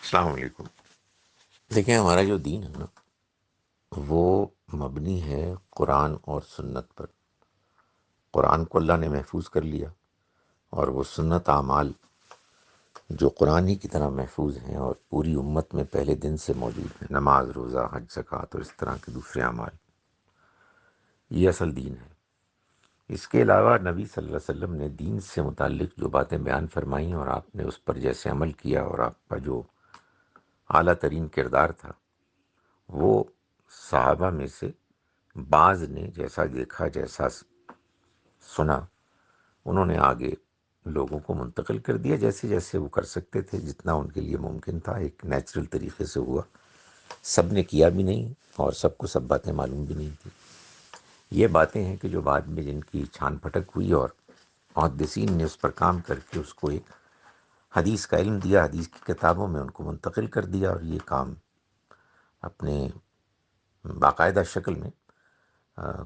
السلام علیکم۔ دیکھیں، ہمارا جو دین ہے نا، وہ مبنی ہے قرآن اور سنت پر۔ قرآن کو اللہ نے محفوظ کر لیا، اور وہ سنت اعمال جو قرآن ہی کی طرح محفوظ ہیں اور پوری امت میں پہلے دن سے موجود ہیں، نماز، روزہ، حج، زکوٰۃ اور اس طرح کے دوسرے اعمال، یہ اصل دین ہے۔ اس کے علاوہ نبی صلی اللہ علیہ وسلم نے دین سے متعلق جو باتیں بیان فرمائیں اور آپ نے اس پر جیسے عمل کیا، اور آپ کا جو اعلیٰ ترین کردار تھا، وہ صحابہ میں سے بعض نے جیسا دیکھا، جیسا سنا، انہوں نے آگے لوگوں کو منتقل کر دیا، جیسے جیسے وہ کر سکتے تھے، جتنا ان کے لیے ممکن تھا۔ ایک نیچرل طریقے سے ہوا، سب نے کیا بھی نہیں اور سب کو سب باتیں معلوم بھی نہیں تھی۔ یہ باتیں ہیں کہ جو بعد میں جن کی چھان پھٹک ہوئی اور محدثین نے اس پر کام کر کے اس کو ایک حدیث کا علم دیا، حدیث کی کتابوں میں ان کو منتقل کر دیا، اور یہ کام اپنے باقاعدہ شکل میں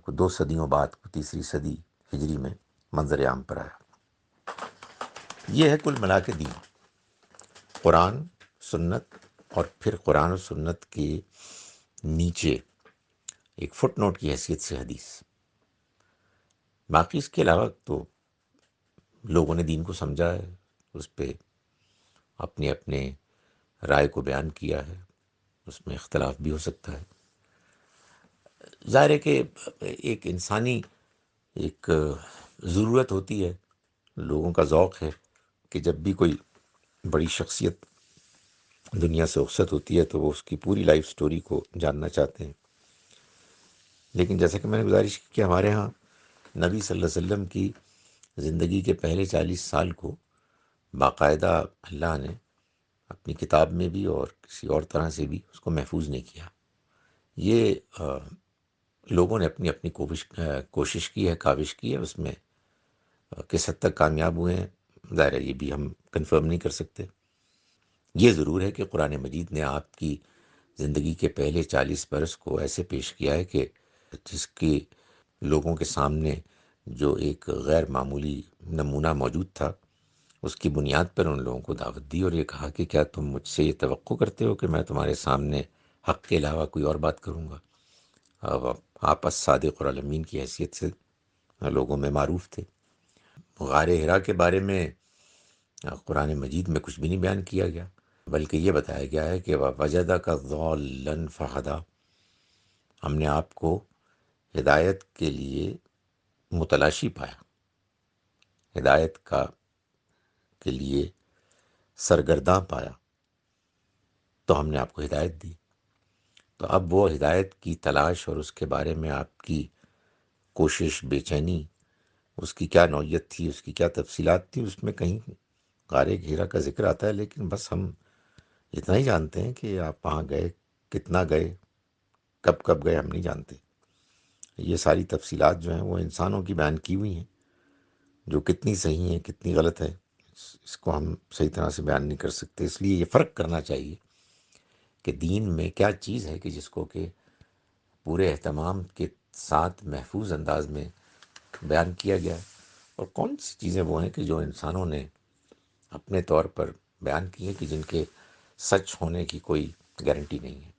کو 2 صدیوں بعد، کو تیسری صدی ہجری میں منظر عام پر آیا۔ یہ ہے کل ملا کے دین، قرآن، سنت، اور پھر قرآن و سنت کے نیچے ایک فٹ نوٹ کی حیثیت سے حدیث۔ باقی اس کے علاوہ تو لوگوں نے دین کو سمجھا ہے، اس پہ اپنے اپنے رائے کو بیان کیا ہے، اس میں اختلاف بھی ہو سکتا ہے۔ ظاہر ہے کہ ایک انسانی ایک ضرورت ہوتی ہے، لوگوں کا ذوق ہے کہ جب بھی کوئی بڑی شخصیت دنیا سے رخصت ہوتی ہے تو وہ اس کی پوری لائف سٹوری کو جاننا چاہتے ہیں۔ لیکن جیسا کہ میں نے گزارش کی کہ ہمارے ہاں نبی صلی اللہ علیہ وسلم کی زندگی کے پہلے 40 سال کو باقاعدہ اللہ نے اپنی کتاب میں بھی اور کسی اور طرح سے بھی اس کو محفوظ نہیں کیا۔ یہ لوگوں نے اپنی اپنی کوشش کی ہے، کاوش کی ہے، اس میں کس حد تک کامیاب ہوئے ہیں ظاہر ہے یہ بھی ہم کنفرم نہیں کر سکتے۔ یہ ضرور ہے کہ قرآن مجید نے آپ کی زندگی کے پہلے 40 برس کو ایسے پیش کیا ہے کہ جس کی لوگوں کے سامنے جو ایک غیر معمولی نمونہ موجود تھا، اس کی بنیاد پر ان لوگوں کو دعوت دی اور یہ کہا کہ کیا تم مجھ سے یہ توقع کرتے ہو کہ میں تمہارے سامنے حق کے علاوہ کوئی اور بات کروں گا؟ اب آپ الصادق اور الامین کی حیثیت سے لوگوں میں معروف تھے۔ غار حرا کے بارے میں قرآن مجید میں کچھ بھی نہیں بیان کیا گیا، بلکہ یہ بتایا گیا ہے کہ وَوَجَدَكَ ضَالًّا فَہَدَىٰ، ہم نے آپ کو ہدایت کے لیے متلاشی پایا، ہدایت کے لیے سرگرداں پایا، تو ہم نے آپ کو ہدایت دی۔ تو اب وہ ہدایت کی تلاش اور اس کے بارے میں آپ کی کوشش، بے چینی، اس کی کیا نوعیت تھی، اس کی کیا تفصیلات تھی، اس میں کہیں غار ہرا کا ذکر آتا ہے، لیکن بس ہم اتنا ہی جانتے ہیں کہ آپ وہاں گئے، کتنا گئے، کب کب گئے، ہم نہیں جانتے۔ یہ ساری تفصیلات جو ہیں وہ انسانوں کی بیان کی ہوئی ہیں، جو کتنی صحیح ہیں، کتنی غلط ہیں، اس کو ہم صحیح طرح سے بیان نہیں کر سکتے۔ اس لیے یہ فرق کرنا چاہیے کہ دین میں کیا چیز ہے کہ جس کو کہ پورے اہتمام کے ساتھ محفوظ انداز میں بیان کیا گیا ہے، اور کون سی چیزیں وہ ہیں کہ جو انسانوں نے اپنے طور پر بیان کی ہیں کہ جن کے سچ ہونے کی کوئی گارنٹی نہیں ہے۔